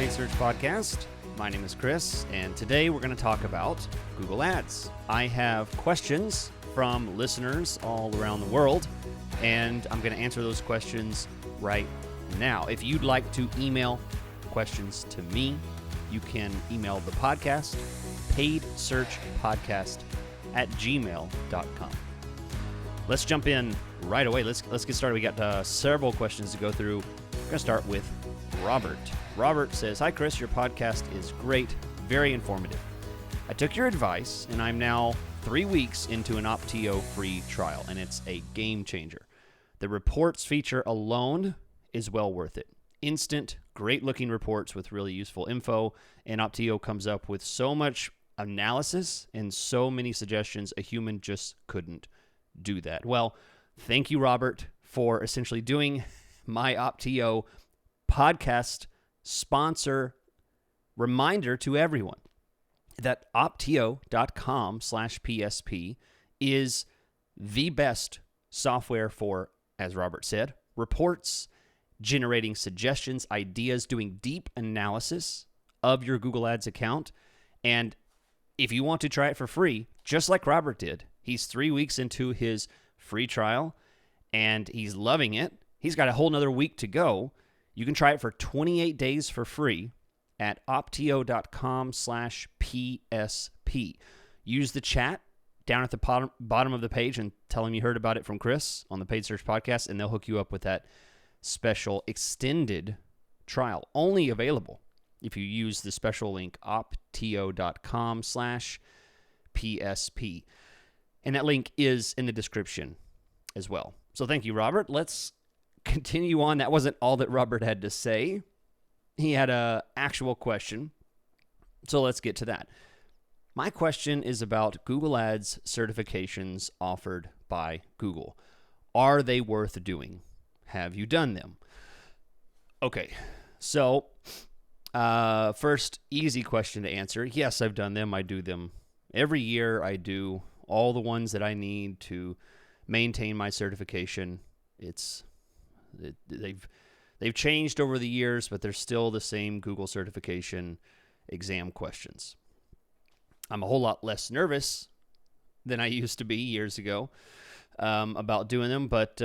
Paid Search Podcast. My name is Chris, and today we're going to talk about Google Ads. I have questions from listeners all around the world, and I'm going to answer those questions right now. If you'd like to email questions to me, you can email the podcast, paidsearchpodcast@gmail.com. Let's jump in right away. Let's get started. We got several questions to go through. We're going to start with Robert. Robert says, "Hi, Chris. Your podcast is great, very informative. I took your advice, and I'm now 3 weeks into an Opteo free trial, and it's a game changer. The reports feature alone is well worth it. Instant, great-looking reports with really useful info, and Opteo comes up with so much analysis and so many suggestions, a human just couldn't do that." Well, thank you, Robert, for essentially doing my Opteo podcast sponsor reminder to everyone that opteo.com/PSP is the best software for, as Robert said, reports, generating suggestions, ideas, doing deep analysis of your Google Ads account. And if you want to try it for free, just like Robert did, he's 3 weeks into his free trial and he's loving it. He's got a whole nother week to go. You can try it for 28 days for free at opteo.com/PSP. Use the chat down at the bottom of the page and tell them you heard about it from Chris on the Paid Search Podcast, and they'll hook you up with that special extended trial. Only available if you use the special link opteo.com/PSP. And that link is in the description as well. So thank you, Robert. Let's continue on. That wasn't all that Robert had to say. He had an actual question. So let's get to that. My question is about Google Ads certifications offered by Google. Are they worth doing? Have you done them? Okay, so first, easy question to answer. Yes, I've done them. I do them every year. I do all the ones that I need to maintain my certification. They've changed over the years, but they're still the same Google certification exam questions. I'm a whole lot less nervous than I used to be years ago about doing them, but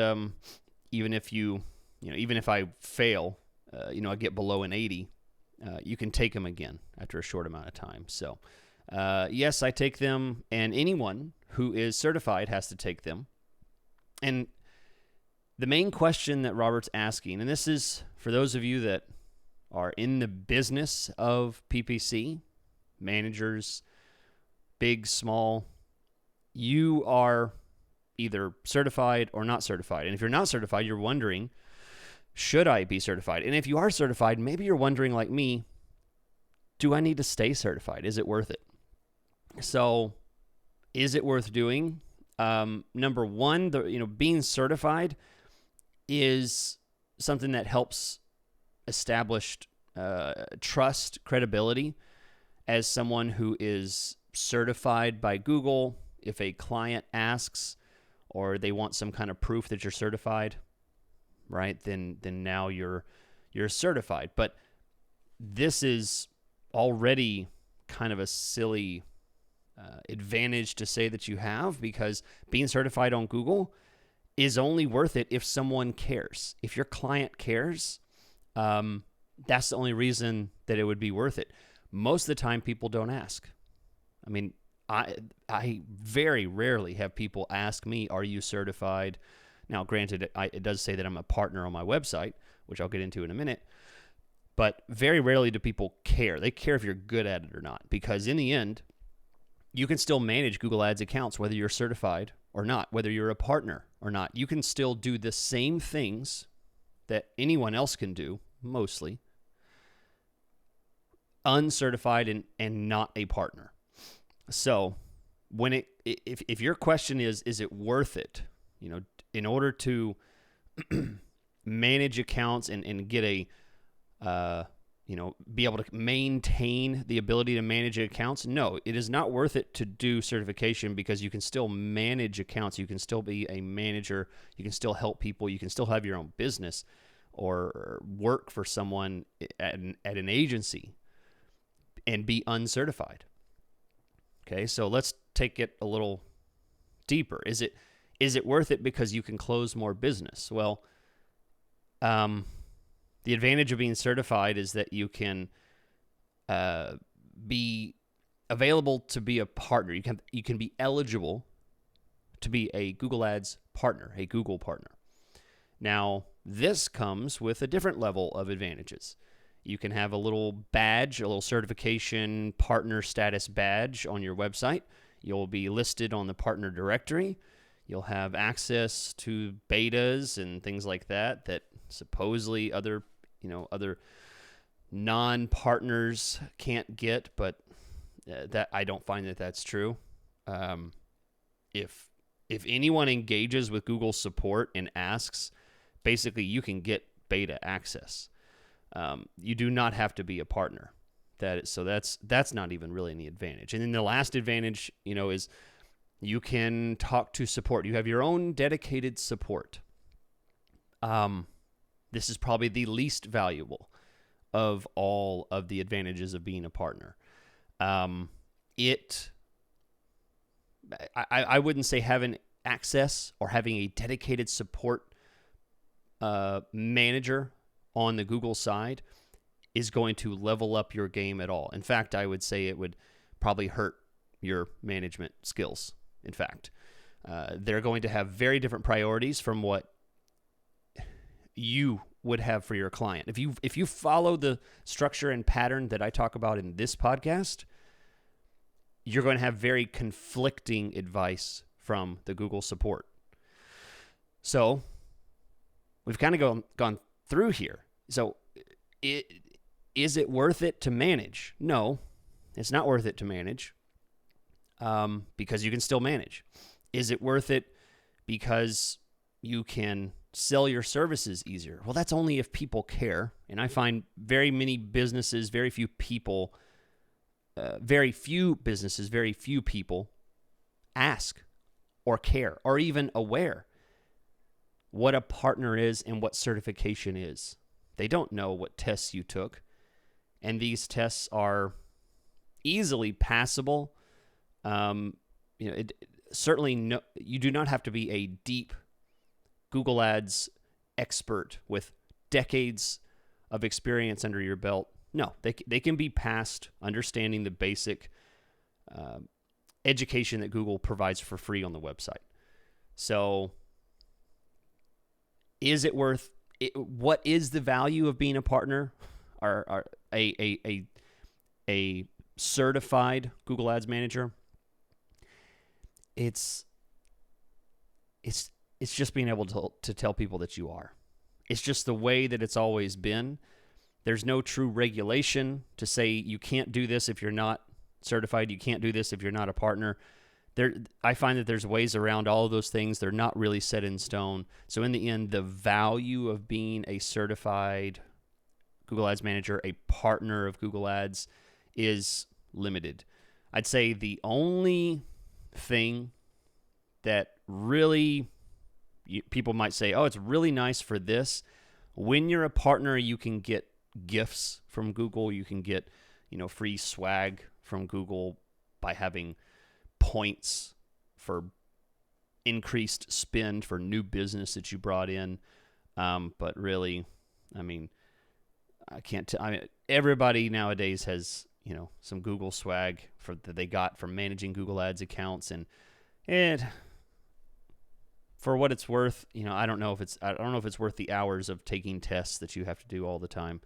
even if I fail, I get below an 80, you can take them again after a short amount of time. So yes, I take them, and anyone who is certified has to take them. And the main question that Robert's asking, and this is for those of you that are in the business of PPC, managers, big, small, you are either certified or not certified. And if you're not certified, you're wondering, should I be certified? And if you are certified, maybe you're wondering like me, do I need to stay certified? Is it worth it? So is it worth doing? Number one, being certified is something that helps establish trust, credibility as someone who is certified by Google. If a client asks or they want some kind of proof that you're certified, right, then now you're certified. But this is already kind of a silly advantage to say that you have, because being certified on Google is only worth it if someone cares. If your client cares, that's the only reason that it would be worth it. Most of the time, people don't ask. I mean, I very rarely have people ask me, "Are you certified?" Now, granted, it does say that I'm a partner on my website, which I'll get into in a minute, but very rarely do people care. They care if you're good at it or not, because in the end, you can still manage Google Ads accounts whether you're certified or not, whether you're a partner or not. You can still do the same things that anyone else can do, mostly, uncertified and not a partner. So if your question is it worth it, in order to manage accounts and get a be able to maintain the ability to manage accounts? No, it is not worth it to do certification, because you can still manage accounts. You can still be a manager. You can still help people. You can still have your own business or work for someone at an agency and be uncertified. Okay, so let's take it a little deeper. Is it worth it because you can close more business? Well, the advantage of being certified is that you can be available to be a partner. You can be eligible to be a Google Ads partner, a Google partner. Now, this comes with a different level of advantages. You can have a little badge, a little certification partner status badge on your website. You'll be listed on the partner directory. You'll have access to betas and things like that supposedly other non-partners can't get, but that I don't find that that's true. If anyone engages with Google support and asks, basically you can get beta access. You do not have to be a partner. That's not even really any advantage. And then the last advantage, is you can talk to support. You have your own dedicated support. This is probably the least valuable of all of the advantages of being a partner. I wouldn't say having access or having a dedicated support manager on the Google side is going to level up your game at all. In fact, I would say it would probably hurt your management skills. In fact, they're going to have very different priorities from what you would have for your client. If you follow the structure and pattern that I talk about in this podcast, you're going to have very conflicting advice from the Google support. So we've kind of gone through here. So is it worth it to manage? No, it's not worth it to manage because you can still manage. Is it worth it because you can sell your services easier? Well, that's only if people care. And I find very many businesses, very few people ask or care or even aware what a partner is and what certification is. They don't know what tests you took. And these tests are easily passable. Certainly you do not have to be a deep Google Ads expert with decades of experience under your belt. No, they can be passed understanding the basic education that Google provides for free on the website. So is it worth it? What is the value of being a partner or a certified Google Ads manager? It's just being able to tell people that you are. It's just the way that it's always been. There's no true regulation to say you can't do this if you're not certified. You can't do this if you're not a partner. I find that there's ways around all of those things. They're not really set in stone. So in the end, the value of being a certified Google Ads manager, a partner of Google Ads, is limited. I'd say the only thing that really people might say, oh, it's really nice for this. When you're a partner, you can get gifts from Google. You can get, free swag from Google by having points for increased spend for new business that you brought in. But really, I can't everybody nowadays has, some Google swag that they got from managing Google Ads accounts, and for what it's worth, I don't know if it's worth the hours of taking tests that you have to do all the time.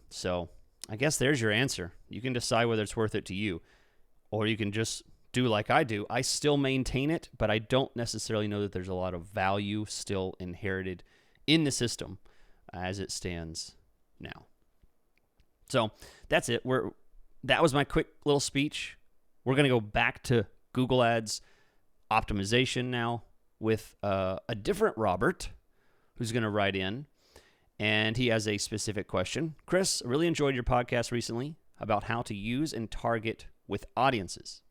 So I guess there's your answer. You can decide whether it's worth it to you, or you can just do like I do. I still maintain it, but I don't necessarily know that there's a lot of value still inherited in the system as it stands now. So that's it. That was my quick little speech. We're going to go back to Google Ads optimization now with a different Robert who's going to write in, and he has a specific question. Chris, I really enjoyed your podcast recently about how to use and target with audiences.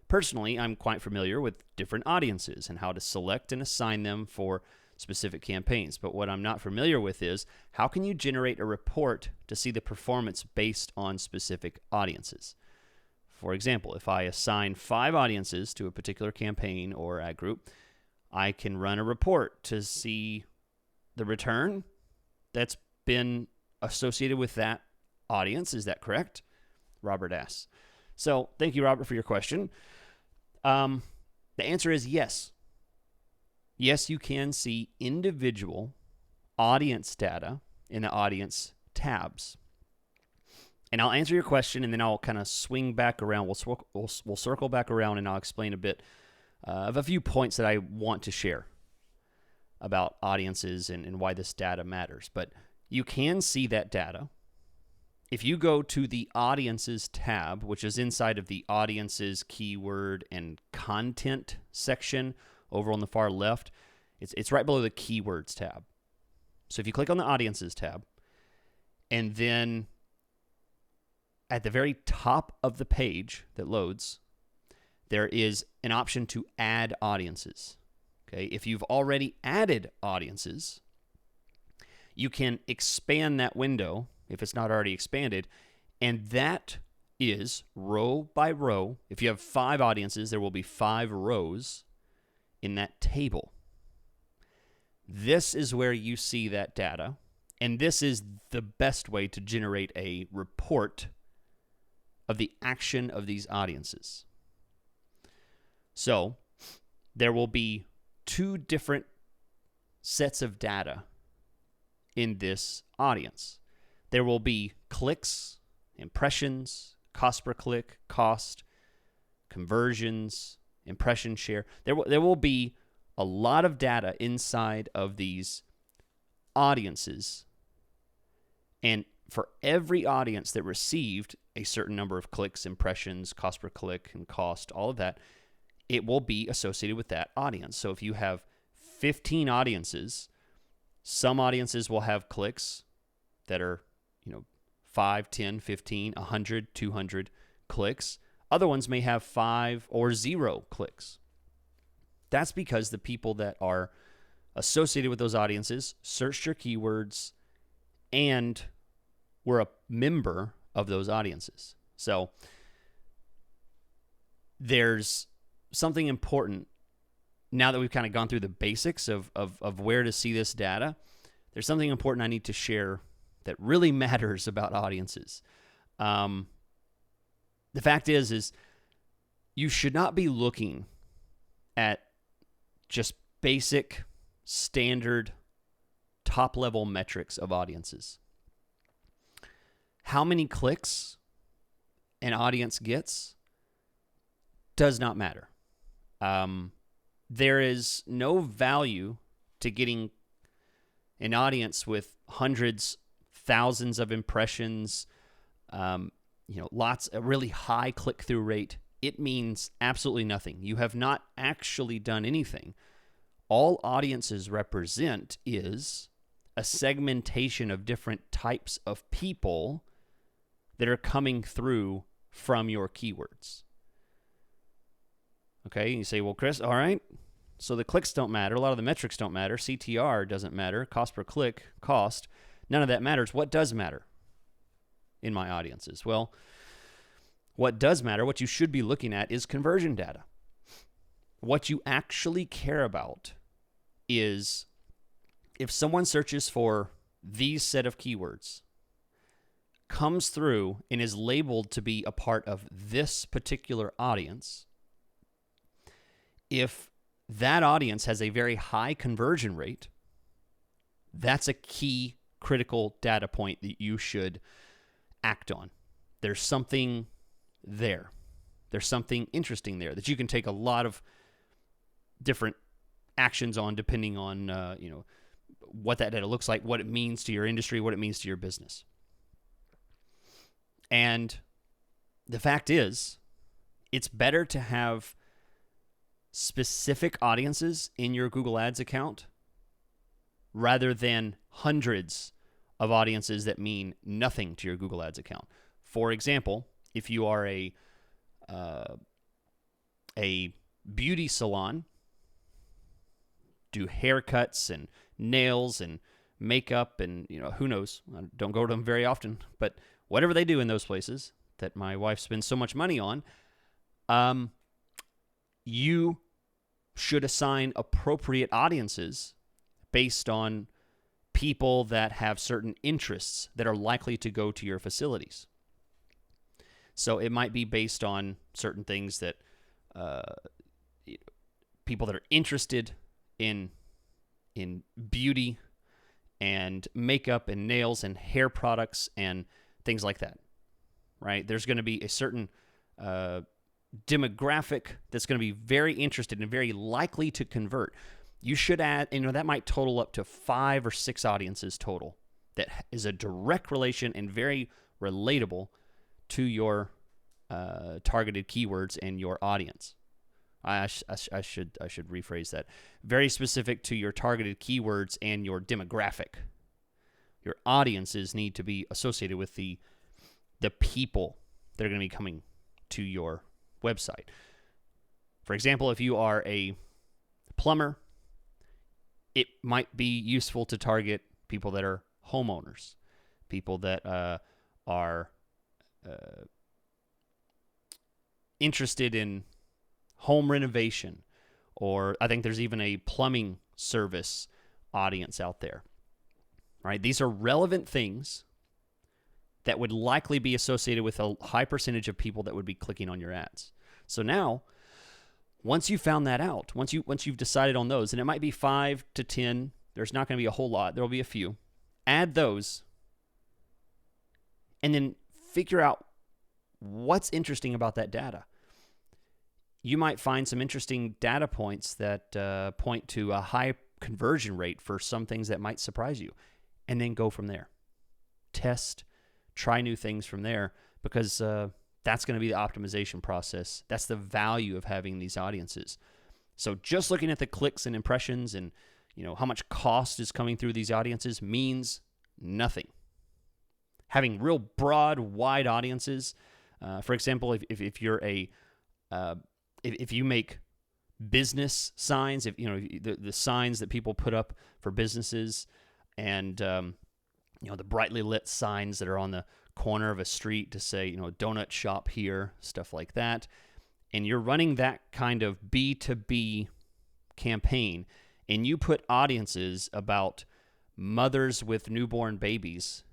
Personally, I'm quite familiar with different audiences and how to select and assign them for specific campaigns. But what I'm not familiar with is how can you generate a report to see the performance based on specific audiences? For example, if I assign 5 audiences to a particular campaign or ad group, I can run a report to see the return that's been associated with that audience. Is that correct? Robert asks. So thank you, Robert, for your question. The answer is yes. Yes, you can see individual audience data in the audience tabs. And I'll answer your question, and then I'll kind of swing back around. We'll circle back around, and I'll explain a bit of a few points that I want to share about audiences and why this data matters. But you can see that data. If you go to the Audiences tab, which is inside of the Audiences, Keyword, and Content section over on the far left, it's right below the Keywords tab. So if you click on the Audiences tab, and then at the very top of the page that loads, there is an option to add audiences. Okay, if you've already added audiences, you can expand that window if it's not already expanded, and that is row by row. If you have 5 audiences, there will be 5 rows in that table. This is where you see that data, and this is the best way to generate a report of the action of these audiences. So there will be 2 different sets of data in this audience. There will be clicks, impressions, cost per click, cost, conversions, impression share. There will be a lot of data inside of these audiences. And for every audience that received a certain number of clicks, impressions, cost per click, and cost, all of that, it will be associated with that audience. So if you have 15 audiences, some audiences will have clicks that are 5, 10, 15, 100, 200 clicks. Other ones may have 5 or 0 clicks. That's because the people that are associated with those audiences searched your keywords and were a member of those audiences. So there's something important now that we've kind of gone through the basics of where to see this data. There's something important I need to share that really matters about audiences. The fact is you should not be looking at just basic, standard, top-level metrics of audiences. How many clicks an audience gets does not matter. There is no value to getting an audience with hundreds, thousands of impressions, a really high click-through rate. It means absolutely nothing. You have not actually done anything. All audiences represent is a segmentation of different types of people that are coming through from your keywords. Okay, you say, well, Chris, all right, so the clicks don't matter. A lot of the metrics don't matter. CTR doesn't matter. Cost per click, cost, none of that matters. What does matter in my audiences? Well, what does matter, what you should be looking at, is conversion data. What you actually care about is if someone searches for these set of keywords, comes through and is labeled to be a part of this particular audience, if that audience has a very high conversion rate, that's a key critical data point that you should act on. There's something there. There's something interesting there that you can take a lot of different actions on depending on what that data looks like, what it means to your industry, what it means to your business. And the fact is, it's better to have specific audiences in your Google Ads account rather than hundreds of audiences that mean nothing to your Google Ads account. For example, if you are a beauty salon do haircuts and nails and makeup and, who knows? I don't go to them very often, but whatever they do in those places that my wife spends so much money on, you should assign appropriate audiences based on people that have certain interests that are likely to go to your facilities. So it might be based on certain things that people that are interested in beauty and makeup and nails and hair products and things like that, right? There's going to be a certain demographic that's going to be very interested and very likely to convert. You should add, that might total up to 5 or 6 audiences total. That is a direct relation and very relatable to your targeted keywords and your audience. I should rephrase that. Very specific to your targeted keywords and your demographic. Your audiences need to be associated with the people that are going to be coming to your website. For example, if you are a plumber, it might be useful to target people that are homeowners, people that are interested in home renovation, or I think there's even a plumbing service audience out there, right? These are relevant things that would likely be associated with a high percentage of people that would be clicking on your ads. So now, once you found that out, once you've decided on those, and it might be 5 to 10, there's not going to be a whole lot, there'll be a few. Add those, and then figure out what's interesting about that data. You might find some interesting data points that point to a high conversion rate for some things that might surprise you, and then go from there. Test, try new things from there, because that's going to be the optimization process. That's the value of having these audiences. So just looking at the clicks and impressions and how much cost is coming through these audiences means nothing. Having real broad, wide audiences. For example, if you're if you make business signs, if the signs that people put up for businesses, and the brightly lit signs that are on the corner of a street to say, donut shop here, stuff like that. And you're running that kind of B2B campaign, and you put audiences about mothers with newborn babies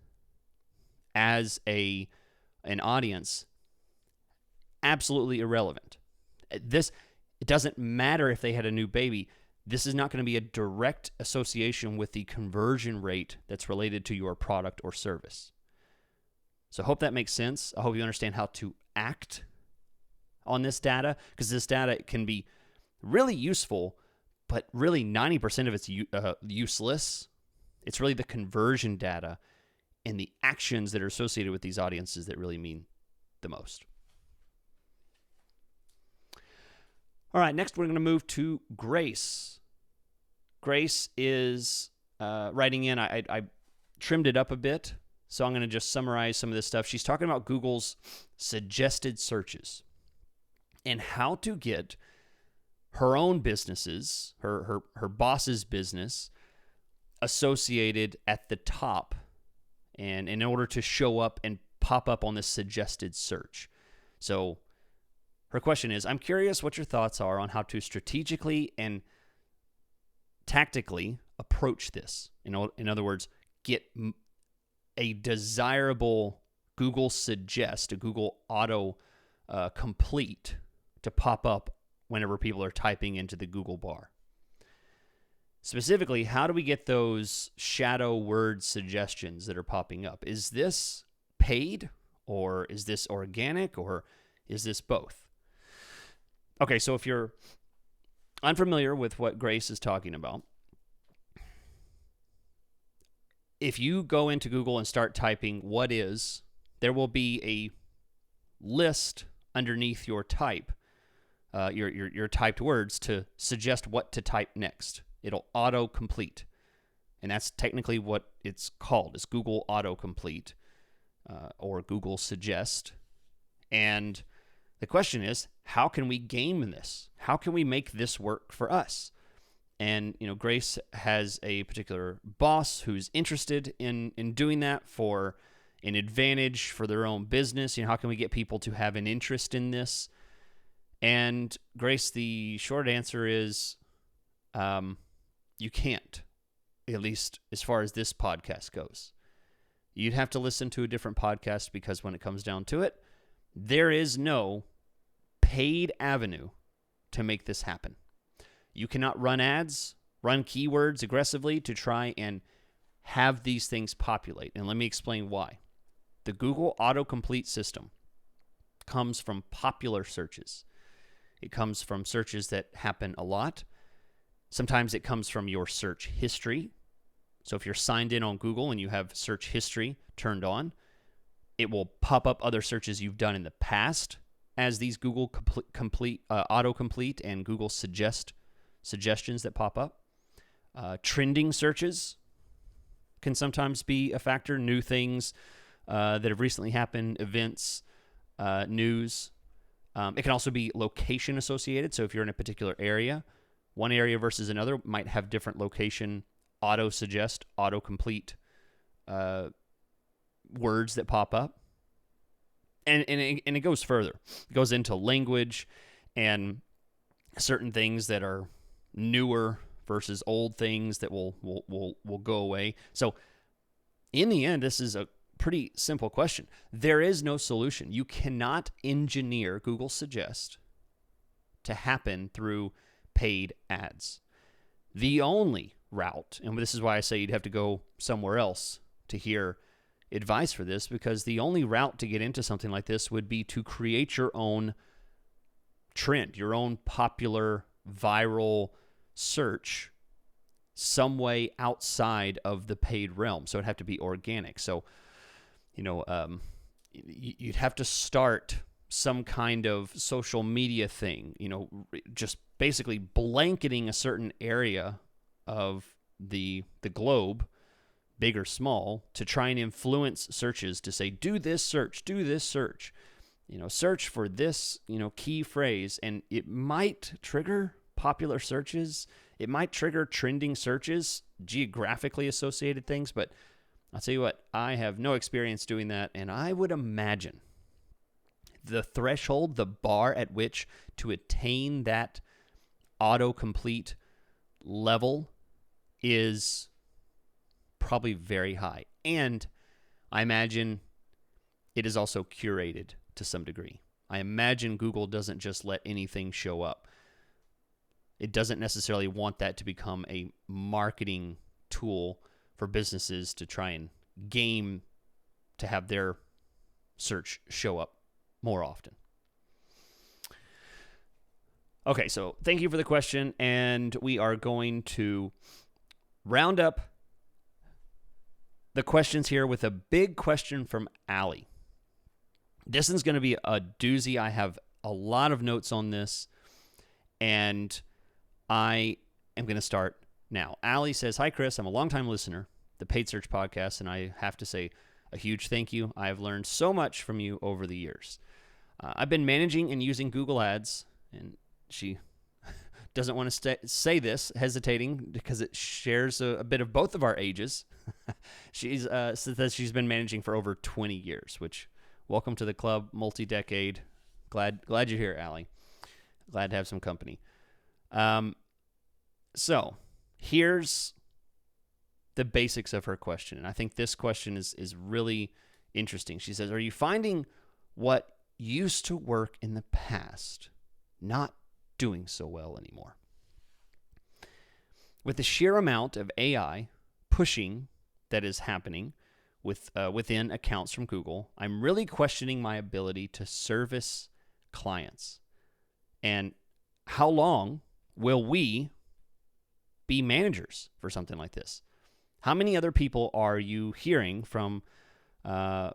as an audience, absolutely irrelevant. It doesn't matter if they had a new baby. This is not going to be a direct association with the conversion rate that's related to your product or service. So I hope that makes sense. I hope you understand how to act on this data, because this data can be really useful, but really 90% of it's useless. It's really the conversion data and the actions that are associated with these audiences that really mean the most. All right, next we're going to move to Grace. Grace is writing in. I trimmed it up a bit, so I'm going to just summarize some of this stuff. She's talking about Google's suggested searches and how to get her own businesses, her boss's business, associated at the top, and in order to show up and pop up on this suggested search. So her question is, I'm curious what your thoughts are on how to strategically and tactically approach this. In other words, get a desirable Google Suggest, a Google Auto Complete to pop up whenever people are typing into the Google bar. Specifically, how do we get those shadow word suggestions that are popping up? Is this paid, or is this organic, or is this both? Okay, so if you're unfamiliar with what Grace is talking about, if you go into Google and start typing "what is," there will be a list underneath your type, your typed words, to suggest what to type next. It'll auto-complete, and that's technically what it's called. It's Google Auto-Complete or Google Suggest. And the question is, how can we game this? How can we make this work for us? And, Grace has a particular boss who's interested in doing that for an advantage for their own business. How can we get people to have an interest in this? And Grace, the short answer is you can't, at least as far as this podcast goes. You'd have to listen to a different podcast, because when it comes down to it, there is no paid avenue to make this happen. You cannot run ads, run keywords aggressively to try and have these things populate. And let me explain why. The Google autocomplete system comes from popular searches. It comes from searches that happen a lot. Sometimes it comes from your search history. So if you're signed in on Google and you have search history turned on, it will pop up other searches you've done in the past as these Google autocomplete and Google suggestions that pop up. Trending searches can sometimes be a factor. New things that have recently happened, events, news. It can also be location associated. So if you're in a particular area, one area versus another might have different location auto-suggest, autocomplete words that pop up. And it goes further. It goes into language and certain things that are newer versus old things that will go away. So in the end, this is a pretty simple question. There is no solution. You cannot engineer Google Suggest to happen through paid ads. The only route, and this is why I say you'd have to go somewhere else to hear advice for this, because the only route to get into something like this would be to create your own trend, your own popular viral search some way outside of the paid realm. So it'd have to be organic. So, you'd have to start some kind of social media thing, just basically blanketing a certain area of the globe, big or small, to try and influence searches to say, do this search, search for this, key phrase. And it might trigger popular searches. It might trigger trending searches, geographically associated things. But I'll tell you what, I have no experience doing that. And I would imagine the threshold, the bar at which to attain that autocomplete level is probably very high. And I imagine it is also curated to some degree. I imagine Google doesn't just let anything show up. It doesn't necessarily want that to become a marketing tool for businesses to try and game to have their search show up more often. Okay, so thank you for the question, and we are going to round up the questions here with a big question from Allie. This one's going to be a doozy. I have a lot of notes on this, and I am going to start now. Allie says, "Hi, Chris. I'm a longtime listener, the Paid Search Podcast, and I have to say a huge thank you. I have learned so much from you over the years. I've been managing and using Google Ads," and she doesn't want to say this, hesitating, because it shares a bit of both of our ages. She's says that she's been managing for over 20 years, which, welcome to the club, multi-decade. Glad you're here, Allie. Glad to have some company. So here's the basics of her question, and I think this question is really interesting. She says, "Are you finding what used to work in the past not doing so well anymore? With the sheer amount of AI pushing that is happening within accounts from Google, I'm really questioning my ability to service clients. And how long will we be managers for something like this? How many other people are you hearing from that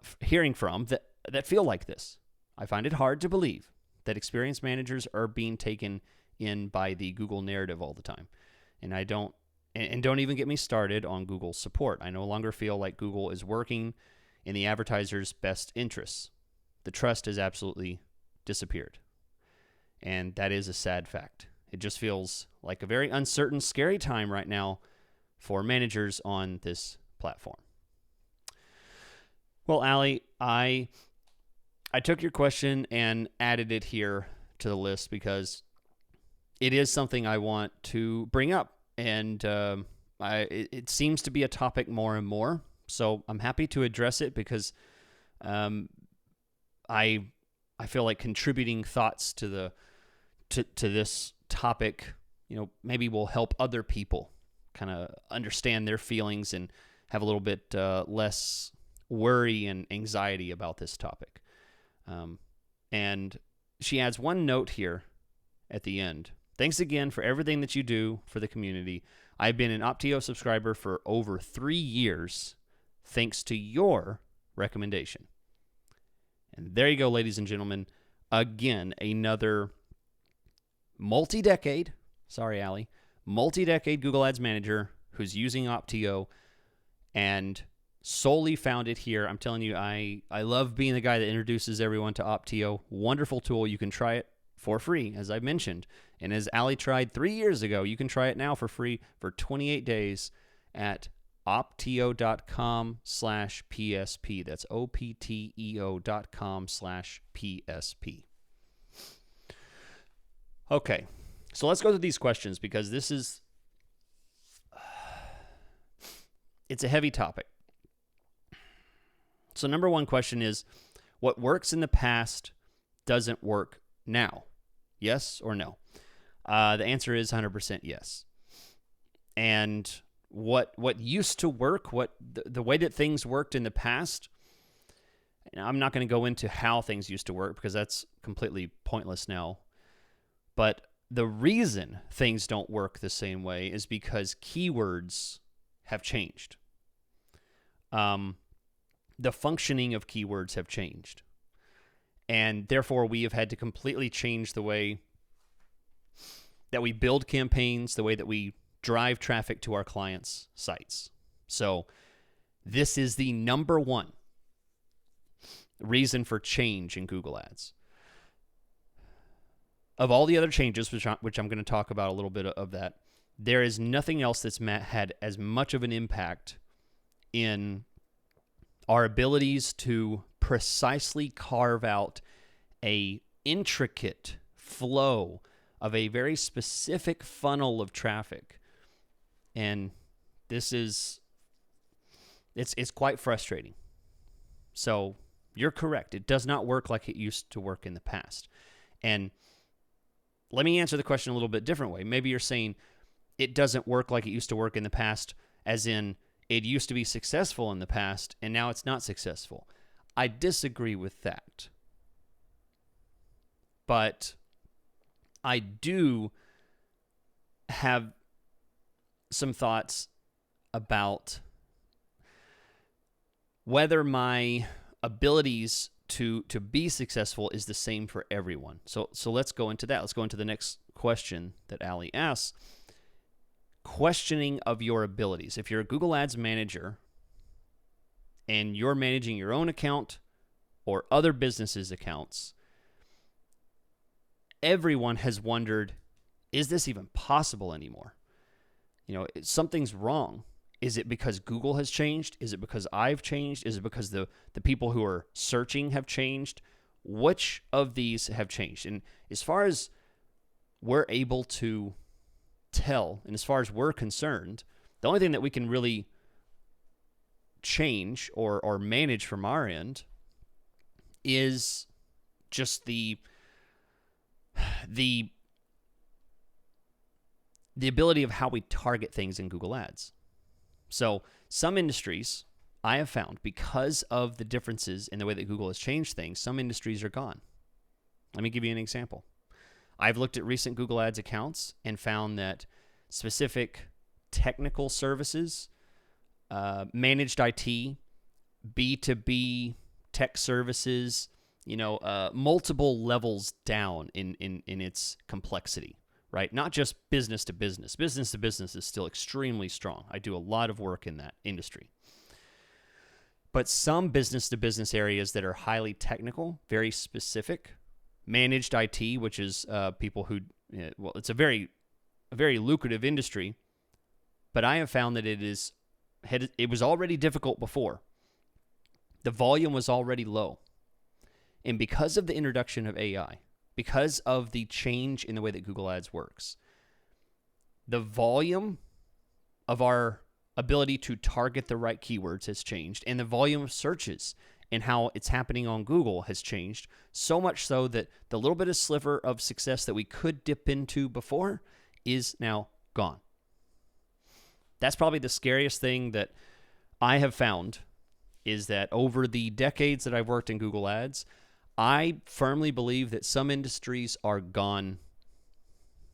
feel like this? I find it hard to believe that experienced managers are being taken in by the Google narrative all the time. And don't even get me started on Google support. I no longer feel like Google is working in the advertiser's best interests. The trust has absolutely disappeared. And that is a sad fact. It just feels like a very uncertain, scary time right now for managers on this platform. Well, Allie, I took your question and added it here to the list because it is something I want to bring up, and it seems to be a topic more and more. So I'm happy to address it because I feel like contributing thoughts to this topic, maybe will help other people kind of understand their feelings and have a little bit less worry and anxiety about this topic. And she adds one note here at the end. Thanks again for everything that you do for the community. I've been an Opteo subscriber for over 3 years, thanks to your recommendation. And there you go, ladies and gentlemen. Again, another multi-decade Google Ads manager who's using Opteo and solely found it here. I'm telling you, I love being the guy that introduces everyone to Opteo. Wonderful tool. You can try it for free, as I mentioned. And as Allie tried 3 years ago, you can try it now for free for 28 days at opteo.com/PSP. That's opteo.com/PSP. Okay, so let's go through these questions because it's a heavy topic. So number one question is, what works in the past doesn't work now? Yes or no? The answer is 100% yes. And what used to work, the way that things worked in the past, and I'm not going to go into how things used to work because that's completely pointless now. But the reason things don't work the same way is because keywords have changed. The functioning of keywords have changed. And therefore, we have had to completely change the way that we build campaigns, the way that we drive traffic to our clients' sites. So this is the number one reason for change in Google Ads. Of all the other changes, which I'm going to talk about a little bit of that, there is nothing else that's had as much of an impact in our abilities to precisely carve out a intricate flow of a very specific funnel of traffic. And this is, it's quite frustrating. So you're correct. It does not work like it used to work in the past. And let me answer the question a little bit different way. Maybe you're saying it doesn't work like it used to work in the past, as in it used to be successful in the past and now it's not successful. I disagree with that. But I do have some thoughts about whether my abilities to be successful is the same for everyone. So let's go into that. Let's go into the next question that Allie asks. Questioning of your abilities. If you're a Google Ads manager and you're managing your own account or other businesses' accounts, everyone has wondered, is this even possible anymore? Something's wrong. Is it because Google has changed? Is it because I've changed? Is it because the people who are searching have changed? Which of these have changed? And as far as we're able to tell, and as far as we're concerned, the only thing that we can really change or manage from our end is just the ability of how we target things in Google Ads. So some industries, I have found, because of the differences in the way that Google has changed things, some industries are gone. Let me give you an example. I've looked at recent Google Ads accounts and found that specific technical services, managed IT, B2B tech services, multiple levels down in its complexity, right? Not just business to business. Business to business is still extremely strong. I do a lot of work in that industry. But some business to business areas that are highly technical, very specific, managed IT, which is people who well, it's a very lucrative industry, but I have found that it was already difficult before. The volume was already low. And because of the introduction of AI, because of the change in the way that Google Ads works, the volume of our ability to target the right keywords has changed, and the volume of searches and how it's happening on Google has changed, so much so that the little bit of sliver of success that we could dip into before is now gone. That's probably the scariest thing that I have found, is that over the decades that I've worked in Google Ads, I firmly believe that some industries are gone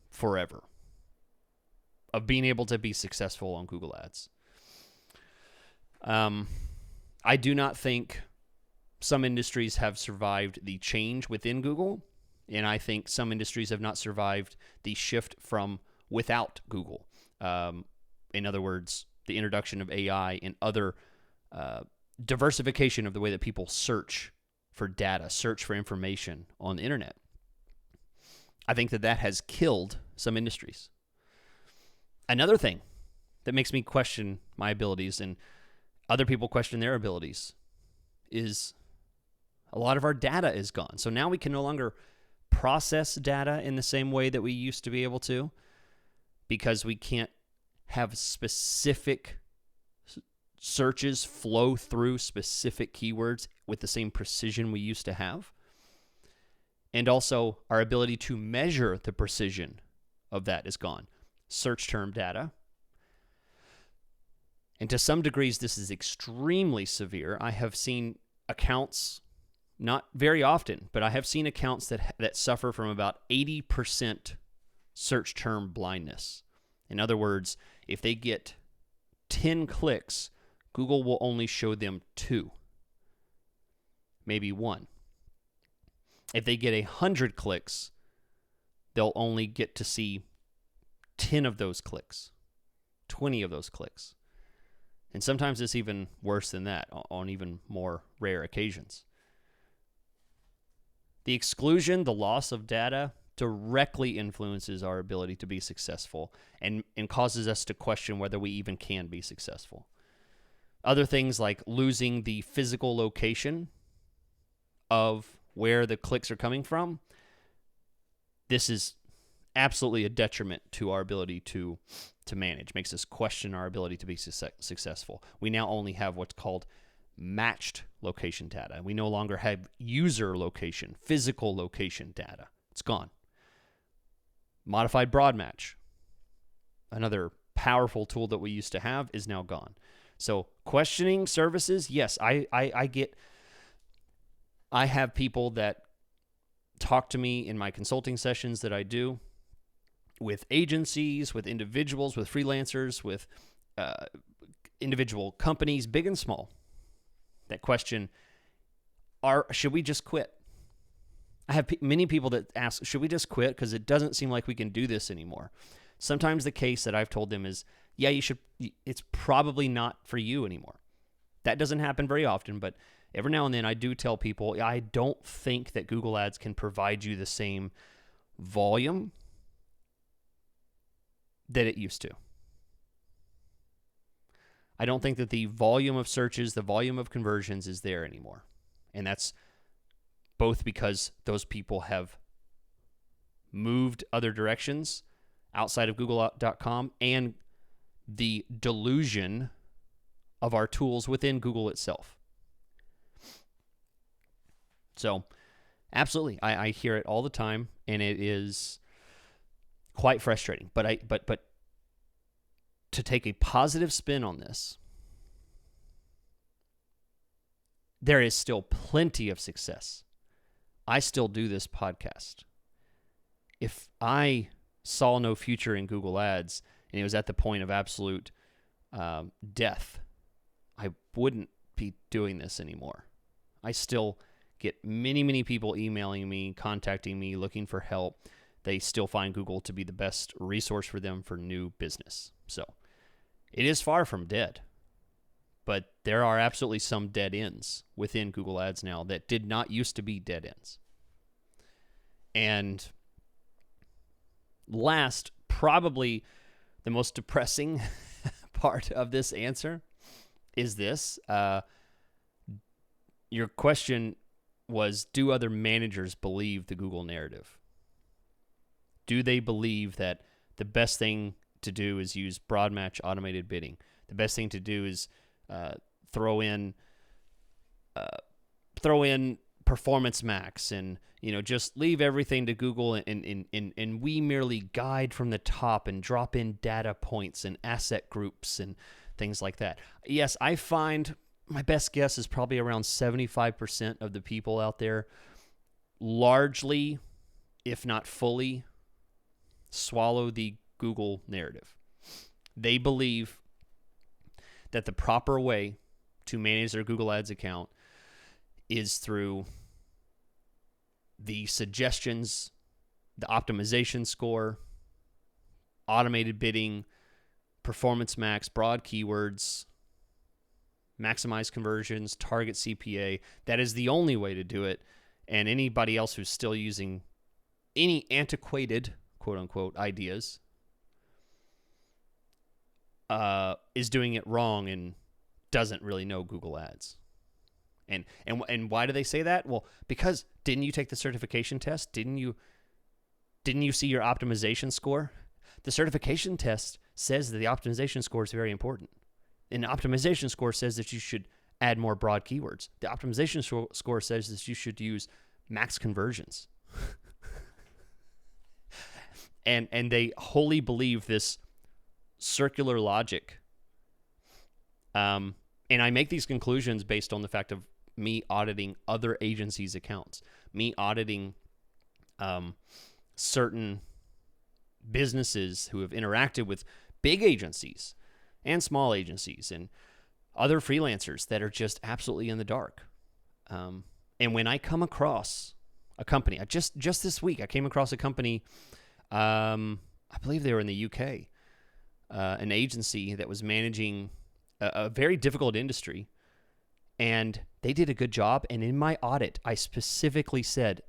forever of being able to be successful on Google Ads. I do not think some industries have survived the change within Google, and I think some industries have not survived the shift from without Google. In other words, the introduction of AI and other diversification of the way that people search for data, search for information on the internet. I think that has killed some industries. Another thing that makes me question my abilities, and other people question their abilities, is a lot of our data is gone. So now we can no longer process data in the same way that we used to be able to, because we can't have specific searches flow through specific keywords with the same precision we used to have. And also, our ability to measure the precision of that is gone. Search term data. And to some degrees, this is extremely severe. I have seen accounts, not very often, but I have seen accounts that suffer from about 80% search term blindness. In other words, if they get 10 clicks, Google will only show them 2, maybe 1. If they get 100 clicks, they'll only get to see 10 of those clicks, 20 of those clicks. And sometimes it's even worse than that on even more rare occasions. The exclusion, the loss of data, directly influences our ability to be successful and causes us to question whether we even can be successful. Other things like losing the physical location of where the clicks are coming from, this is absolutely a detriment to our ability to manage, makes us question our ability to be successful. We now only have what's called matched location data. We no longer have user location, physical location data. It's gone. Modified broad match, another powerful tool that we used to have, is now gone. So questioning services, yes, I have people that talk to me in my consulting sessions that I do with agencies, with individuals, with freelancers, with individual companies, big and small, that question, should we just quit? I have many people that ask, should we just quit? Because it doesn't seem like we can do this anymore. Sometimes the case that I've told them is, yeah, you should. It's probably not for you anymore. That doesn't happen very often, but every now and then I do tell people, I don't think that Google Ads can provide you the same volume that it used to. I don't think that the volume of searches, the volume of conversions is there anymore. And that's both because those people have moved other directions outside of Google.com and the delusion of our tools within Google itself. So, absolutely, I hear it all the time, and it is quite frustrating. But to take a positive spin on this, there is still plenty of success. I still do this podcast. If I saw no future in Google Ads and it was at the point of absolute death, I wouldn't be doing this anymore. I still get many, many people emailing me, contacting me, looking for help. They still find Google to be the best resource for them for new business. So it is far from dead. But there are absolutely some dead ends within Google Ads now that did not used to be dead ends. And Last, probably the most depressing part of this answer is this. Your question was, do other managers believe the Google narrative? Do they believe that the best thing to do is use broad match automated bidding? The best thing to do is throw in Performance Max and just leave everything to Google and we merely guide from the top and drop in data points and asset groups and things like that. Yes, I find my best guess is probably around 75% of the people out there largely, if not fully, swallow the Google narrative. They believe that the proper way to manage their Google Ads account is through the suggestions, the optimization score, automated bidding, Performance Max, broad keywords, maximize conversions, target CPA. That is the only way to do it. And anybody else who's still using any antiquated, quote unquote, ideas is doing it wrong and doesn't really know Google Ads. And why do they say that? Well, because didn't you take the certification test? Didn't you see your optimization score? The certification test says that the optimization score is very important. And the optimization score says that you should add more broad keywords. The optimization score says that you should use max conversions. and they wholly believe this circular logic. And I make these conclusions based on the fact of me auditing other agencies' accounts, me auditing certain businesses who have interacted with big agencies and small agencies and other freelancers that are just absolutely in the dark. And when I come across a company, just this week, I came across a company, I believe they were in the UK, an agency that was managing a very difficult industry, and they did a good job. And in my audit, I specifically said,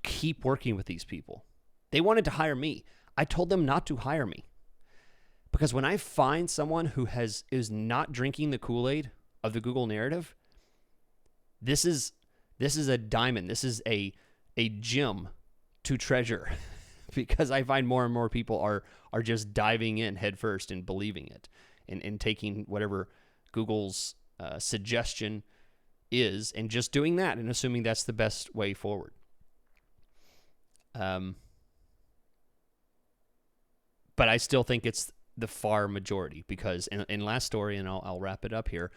keep working with these people. They wanted to hire me. I told them not to hire me. Because when I find someone who is not drinking the Kool-Aid of the Google narrative, this is a diamond. This is a gem to treasure. Because I find more and more people are just diving in headfirst and believing it and taking whatever Google's suggestion is and just doing that and assuming that's the best way forward. But I still think it's the far majority because in last story, and I'll wrap it up here,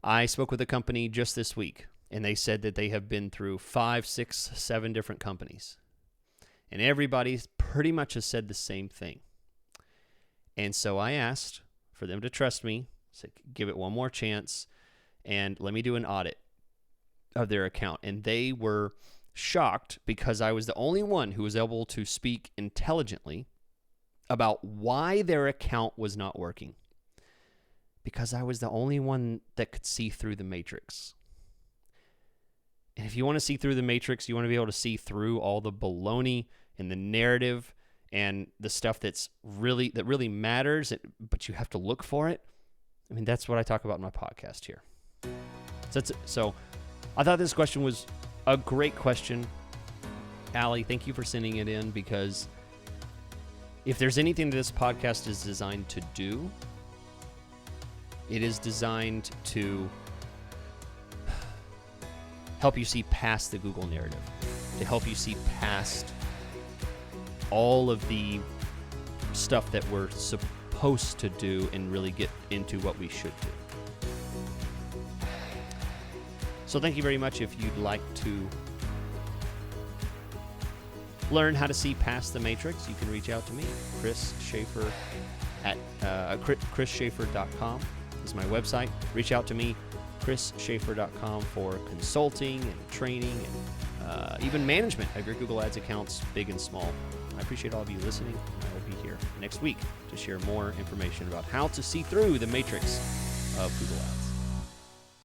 I spoke with a company just this week, and they said that they have been through 5, 6, 7 different companies. And everybody pretty much has said the same thing. And so I asked for them to trust me, said, give it one more chance, and let me do an audit of their account. And they were shocked because I was the only one who was able to speak intelligently about why their account was not working. Because I was the only one that could see through the matrix. And if you want to see through the matrix, you want to be able to see through all the baloney and the narrative and the stuff that really matters, but you have to look for it. I mean, that's what I talk about in my podcast here. So I thought this question was a great question. Allie, thank you for sending it in, because if there's anything that this podcast is designed to do, it is designed to help you see past the Google narrative, to help you see past all of the stuff that we're supposed to do and really get into what we should do. So thank you very much. If you'd like to learn how to see past the matrix, you can reach out to me, Chris Schaefer at chrisschaefer.com is my website. Reach out to me, chrisschaefer.com, for consulting and training and even management of your Google Ads accounts, big and small. I appreciate all of you listening. I will be here next week to share more information about how to see through the matrix of Google Ads.